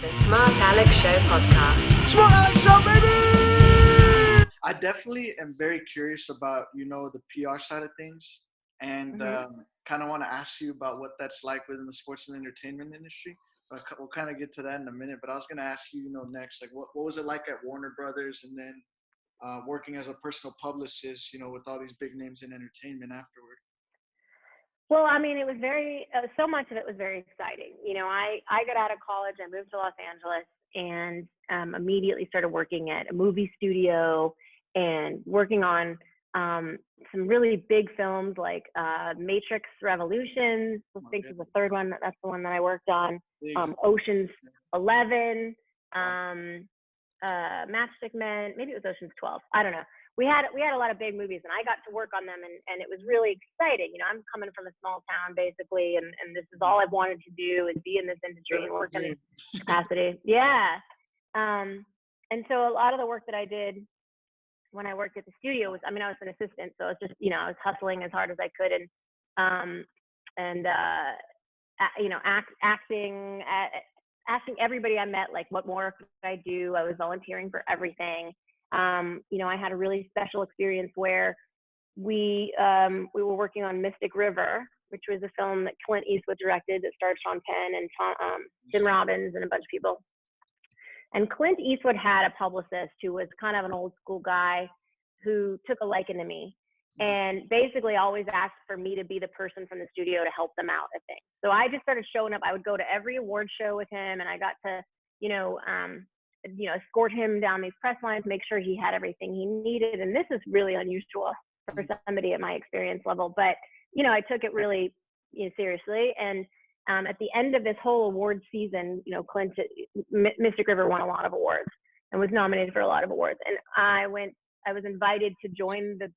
the Smart Alec Show podcast. Smart Alec Show, baby! I definitely am very curious about, the PR side of things, and kind of want to ask you about what that's like within the sports and entertainment industry. We'll kind of get to that in a minute, but I was going to ask you, next, like what was it like at Warner Brothers, and then working as a personal publicist, with all these big names in entertainment afterward? Well, I mean, it was so much of it was very exciting. I got out of college, I moved to Los Angeles, and immediately started working at a movie studio and working on some really big films like Matrix Revolutions, I think is the third one. That's the one that I worked on. Ocean's 11, Matchstick Men, maybe it was Ocean's 12. I don't know. We had a lot of big movies, and I got to work on them, and it was really exciting. I'm coming from a small town basically, and this is all I've wanted to do is be in this industry and work in this capacity. Yeah. And so a lot of the work that I did when I worked at the studio was, I was an assistant, so I was just, I was hustling as hard as I could, asking everybody I met, like, what more could I do? I was volunteering for everything. I had a really special experience where we were working on Mystic River, which was a film that Clint Eastwood directed that starred Sean Penn and Tim Robbins and a bunch of people. And Clint Eastwood had a publicist who was kind of an old school guy who took a liking to me and basically always asked for me to be the person from the studio to help them out at things. So I just started showing up. I would go to every award show with him, and I got to, escort him down these press lines, make sure he had everything he needed. And this is really unusual for somebody at my experience level, but, I took it really seriously. And at the end of this whole award season, Mystic River won a lot of awards and was nominated for a lot of awards. And I was invited to join the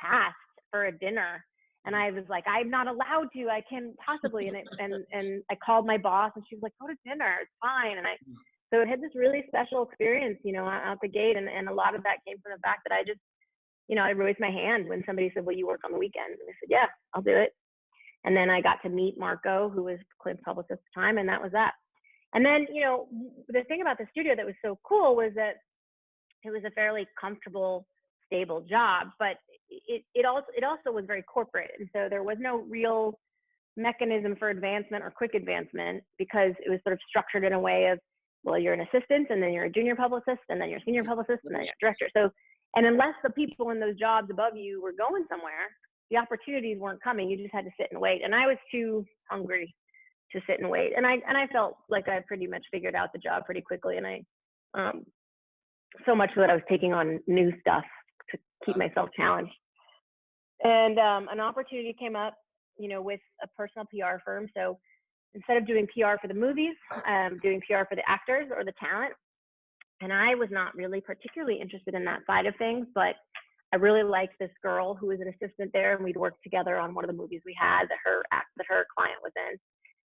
cast for a dinner. And I was like, I'm not allowed to, I can't possibly. And I called my boss, and she was like, go to dinner, it's fine. So it had this really special experience, out the gate. And a lot of that came from the fact that I just, I raised my hand when somebody said, well, you work on the weekends. And I said, yeah, I'll do it. And then I got to meet Marco, who was Clint's publicist at the time, and that was that. And then, the thing about the studio that was so cool was that it was a fairly comfortable, stable job, but it also was very corporate. And so there was no real mechanism for advancement or quick advancement, because it was sort of structured in a way of, well, you're an assistant, and then you're a junior publicist, and then you're a senior publicist, and then you're a director. So, and unless the people in those jobs above you were going somewhere, the opportunities weren't coming. You just had to sit and wait. And I was too hungry to sit and wait. And I felt like I pretty much figured out the job pretty quickly. And I, so much so that I was taking on new stuff to keep myself challenged. And an opportunity came up, with a personal PR firm. So instead of doing PR for the movies, doing PR for the actors or the talent. And I was not really particularly interested in that side of things, but I really liked this girl who was an assistant there, and we'd worked together on one of the movies we had that her client was in.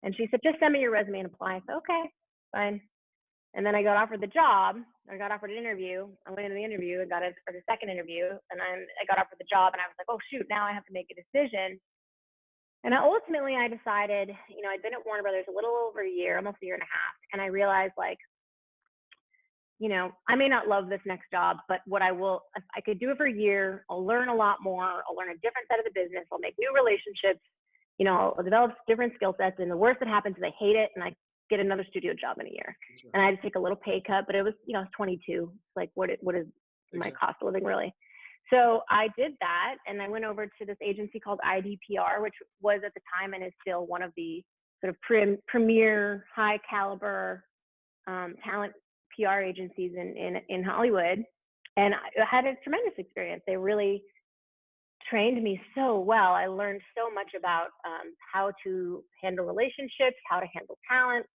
And she said, just send me your resume and apply. I said, okay, fine. And then I got offered the job. I got offered an interview. I went into the interview and got it for the second interview. And then I got offered the job, and I was like, oh shoot, now I have to make a decision. And ultimately I decided, I'd been at Warner Brothers a little over a year, almost a year and a half. And I realized, like, I may not love this next job, but what I will, if I could do it for a year, I'll learn a lot more. I'll learn a different side of the business. I'll make new relationships. I'll develop different skill sets. And the worst that happens is I hate it, and I get another studio job in a year. Right. And I had to take a little pay cut, but it was, I was 22. It's like, what is my cost of living really? So I did that, and I went over to this agency called IDPR, which was at the time and is still one of the sort of premier, high caliber talent PR agencies in Hollywood. And I had a tremendous experience. They really trained me so well. I learned so much about how to handle relationships, how to handle talent,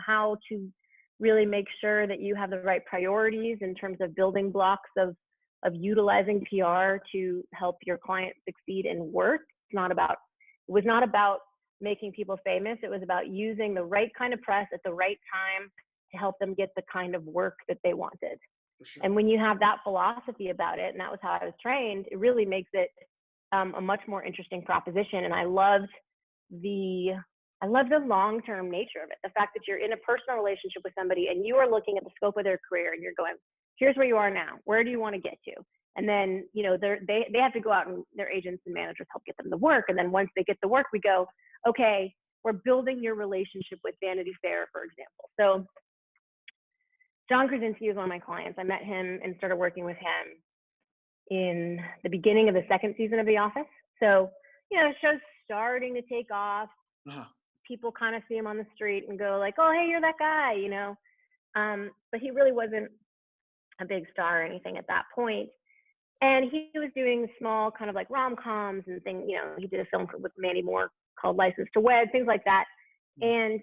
how to really make sure that you have the right priorities in terms of building blocks of utilizing PR to help your client succeed in work. It was not about making people famous. It was about using the right kind of press at the right time to help them get the kind of work that they wanted. Sure. And when you have that philosophy about it, and that was how I was trained, it really makes it a much more interesting proposition. And I loved the I love the long-term nature of it. The fact that you're in a personal relationship with somebody and you are looking at the scope of their career and you're going, here's where you are now. Where do you want to get to? And then, you know, they have to go out and their agents and managers help get them the work. And then once they get the work, we go, okay, we're building your relationship with Vanity Fair, for example. So John Krasinski is one of my clients. I met him and started working with him in the beginning of the second season of The Office. So, you know, the show's starting to take off. People kind of see him on the street and go like, oh, hey, you're that guy, you know. But he really wasn't a big star or anything at that point. And he was doing small kind of like rom-coms and things, you know, he did a film with Mandy Moore called License to Wed, things like that. And,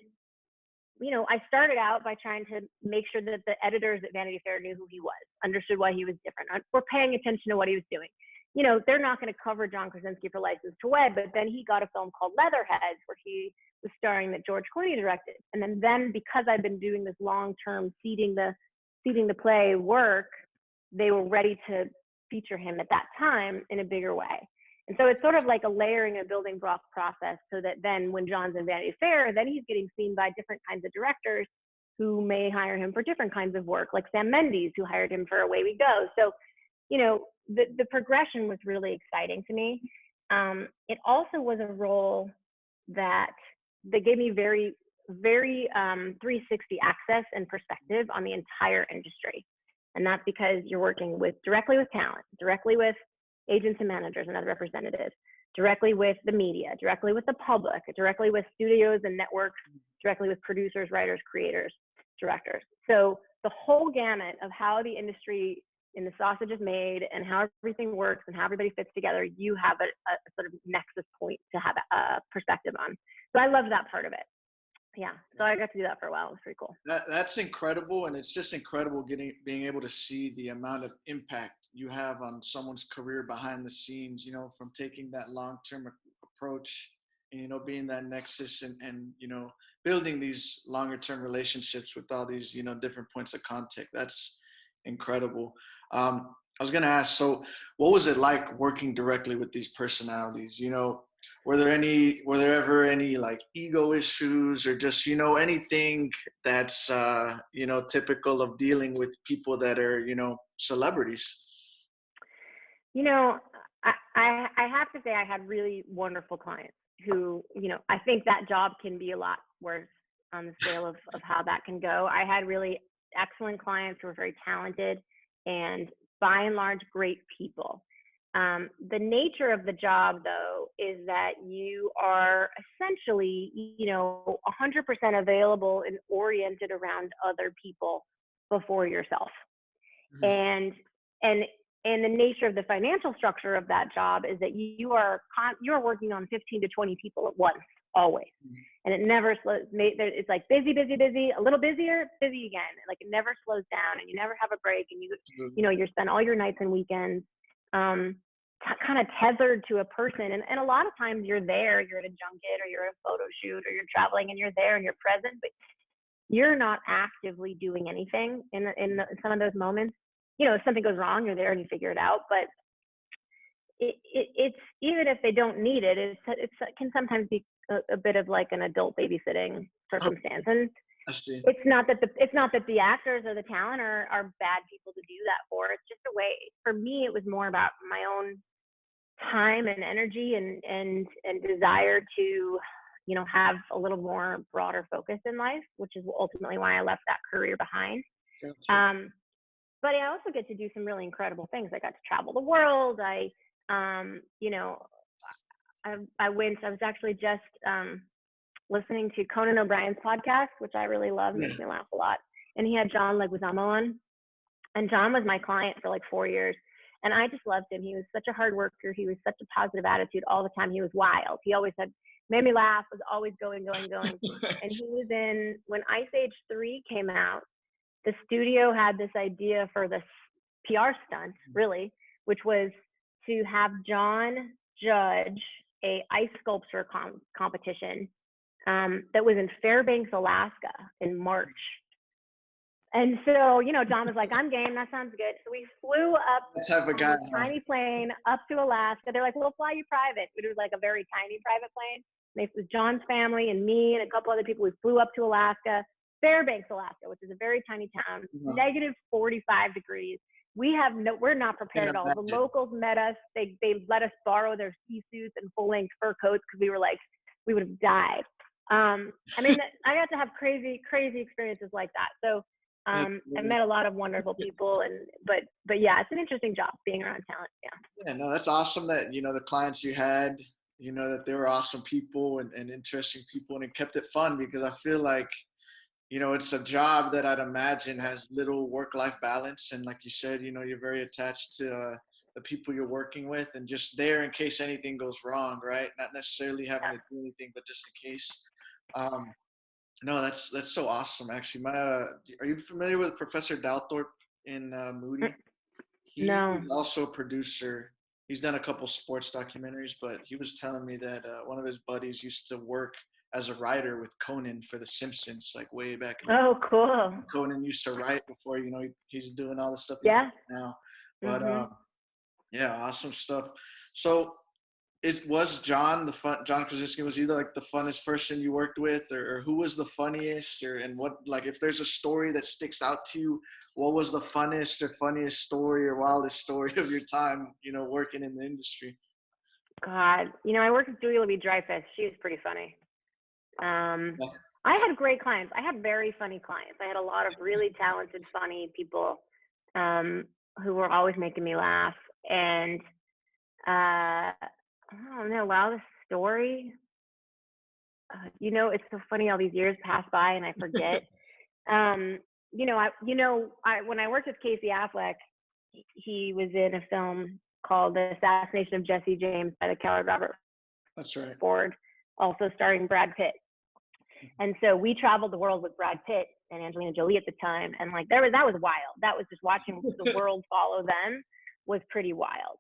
you know, I started out by trying to make sure that the editors at Vanity Fair knew who he was, understood why he was different, were paying attention to what he was doing. You know, they're not going to cover John Krasinski for License to Wed, but then he got a film called Leatherheads where he was starring that George Clooney directed. And then because I've been doing this long-term seeding the play work, they were ready to feature him at that time in a bigger way. And so it's sort of like a layering and building block process so that then when John's in Vanity Fair, then he's getting seen by different kinds of directors who may hire him for different kinds of work, like Sam Mendes, who hired him for Away We Go. So, you know, the progression was really exciting to me. It also was a role that gave me very, very 360 access and perspective on the entire industry. And that's because you're working directly with talent, directly with agents and managers and other representatives, directly with the media, directly with the public, directly with studios and networks, directly with producers, writers, creators, directors. So the whole gamut of how the industry in the sausage is made and how everything works and how everybody fits together, you have a sort of nexus point to have a perspective on. So I love that part of it. Yeah, so I got to do that for a while. It was pretty cool. That's incredible, and it's just incredible being able to see the amount of impact you have on someone's career behind the scenes, you know, from taking that long-term approach and, you know, being that nexus and you know, building these longer-term relationships with all these, you know, different points of contact. That's incredible. I was going to ask, so what was it like working directly with these personalities? You know, were there ever any like ego issues or just, you know, anything that's, you know, typical of dealing with people that are, you know, celebrities? You know, I have to say I had really wonderful clients who, you know, I think that job can be a lot worse on the scale of how that can go. I had really excellent clients who were very talented and by and large great people. The nature of the job, though, is that you are essentially, you know, 100% available and oriented around other people before yourself. Mm-hmm. And the nature of the financial structure of that job is that you are working on 15 to 20 people at once, always. Mm-hmm. And it never slows. It's like busy, a little busier, busy again. Like it never slows down, and you never have a break. And you know, you spend all your nights and weekends kind of tethered to a person. And a lot of times you're there, you're at a junket or you're at a photo shoot or you're traveling and you're there and you're present, but you're not actively doing anything in some of those moments. You know, if something goes wrong, you're there and you figure it out. But it's even if they don't need it, it can sometimes be a bit of like an adult babysitting circumstance. And it's not that the actors or the talent are bad people to do that for. It's just a way. For me, it was more about my own time and energy and desire to, you know, have a little more broader focus in life, which is ultimately why I left that career behind. Gotcha. But I also get to do some really incredible things. I got to travel the world. You know, I was actually just listening to Conan O'Brien's podcast, which I really love, makes me laugh a lot. And he had John Leguizamo on. And John was my client for like 4 years. And I just loved him. He was such a hard worker. He was such a positive attitude all the time. He was wild. He always made me laugh, was always going. And he was when Ice Age 3 came out, the studio had this idea for this PR stunt, really, which was to have John judge a ice sculpture competition that was in Fairbanks, Alaska in March. And so, you know, John was like, I'm game, that sounds good. So we flew up on a tiny plane up to Alaska. They're like, we'll fly you private. It was like a very tiny private plane. It was John's family and me and a couple other people. We flew up to Alaska, Fairbanks, Alaska, which is a very tiny town, negative 45 degrees. We're not prepared at all. The locals met us. They let us borrow their ski suits and full-length fur coats because we were like, we would have died. I mean, I got to have crazy experiences like that. So I met a lot of wonderful people, but yeah, it's an interesting job being around talent. Yeah, no, that's awesome that, the clients you had, that they were awesome people and interesting people, and it kept it fun, because I feel like, it's a job that I'd imagine has little work-life balance. And like you said, you're very attached to the people you're working with, and just there in case anything goes wrong, right? Not necessarily having to do anything, but just in case. No, that's so awesome. Actually, are you familiar with Professor Dalthorpe in Moody? No. He's also a producer. He's done a couple sports documentaries, but he was telling me that one of his buddies used to work as a writer with Conan for The Simpsons, like way back. Oh, cool. Conan used to write before, he's doing all the stuff now. But yeah, awesome stuff. So was John John Krasinski, was he like the funnest person you worked with, or who was the funniest, and what, like, if there's a story that sticks out to you, what was the funnest or funniest story or wildest story of your time, working in the industry? God, I worked with Julia Louis-Dreyfus. She was pretty funny. I had great clients. I had very funny clients. I had a lot of really talented, funny people who were always making me laugh. And I don't know, wildest story. It's so funny. All these years pass by and I forget. When I worked with Casey Affleck, he was in a film called The Assassination of Jesse James by the Keller Robert. That's right. Ford, also starring Brad Pitt. And so we traveled the world with Brad Pitt and Angelina Jolie at the time, and like that was wild. That was just watching the world follow them was pretty wild.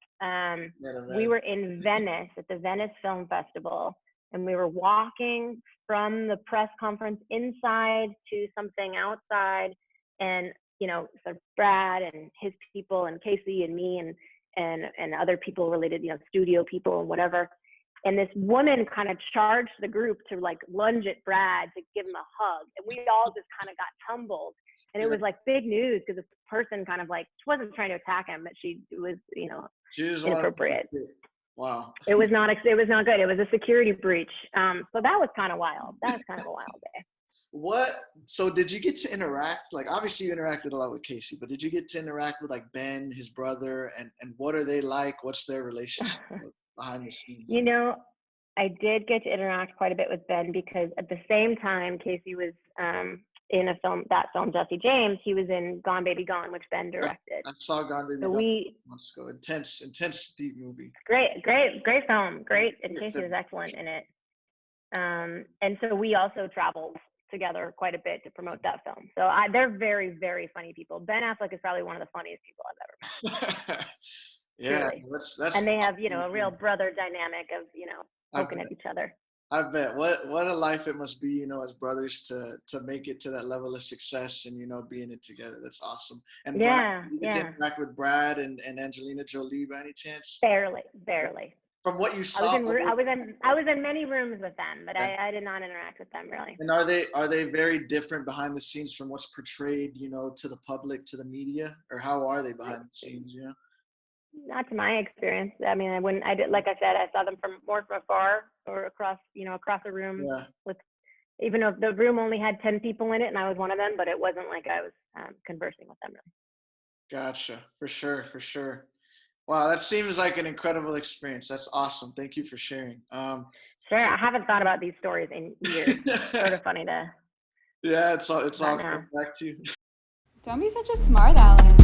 We were in Venice at the Venice Film Festival, and we were walking from the press conference inside to something outside, and so Brad and his people and Casey and me and other people related, studio people and whatever. And this woman kind of charged the group to like lunge at Brad to give him a hug, and we all just kind of got tumbled. And it was like big news because this person kind of like, she wasn't trying to attack him, but it was inappropriate. Wow. It was not good. It was a security breach. So that was kind of wild. That was kind of a wild day. So did you get to interact? Like, obviously you interacted a lot with Casey, but did you get to interact with like Ben, his brother, and what are they like? What's their relationship behind the scenes? I did get to interact quite a bit with Ben, because at the same time Casey was in that film Jesse James, he was in Gone Baby Gone, which Ben directed. I saw Gone Baby Gone months ago. Intense, deep movie. Great film. Great, and Casey was excellent in it. And so we also traveled together quite a bit to promote that film. So they're very, very funny people. Ben Affleck is probably one of the funniest people I've ever met. Yeah, really. that's and they have a real brother dynamic of poking at each other. I bet. What a life it must be, as brothers to make it to that level of success and being it together. That's awesome. And yeah, Brad, you get to interact with Brad and Angelina Jolie by any chance? Barely. From what you saw, I was in many rooms with them, but I did not interact with them really. And are they very different behind the scenes from what's portrayed, to the public, to the media, or how are they behind the scenes? Not to my experience. I mean, like I said, I saw them from afar or across a room with, even though the room only had 10 people in it and I was one of them, but it wasn't like I was conversing with them really. Gotcha. For sure. Wow, that seems like an incredible experience. That's awesome. Thank you for sharing. Sure. I haven't thought about these stories in years. Sort of funny to. Yeah, it's all coming back to you. Don't be such a smart aleck.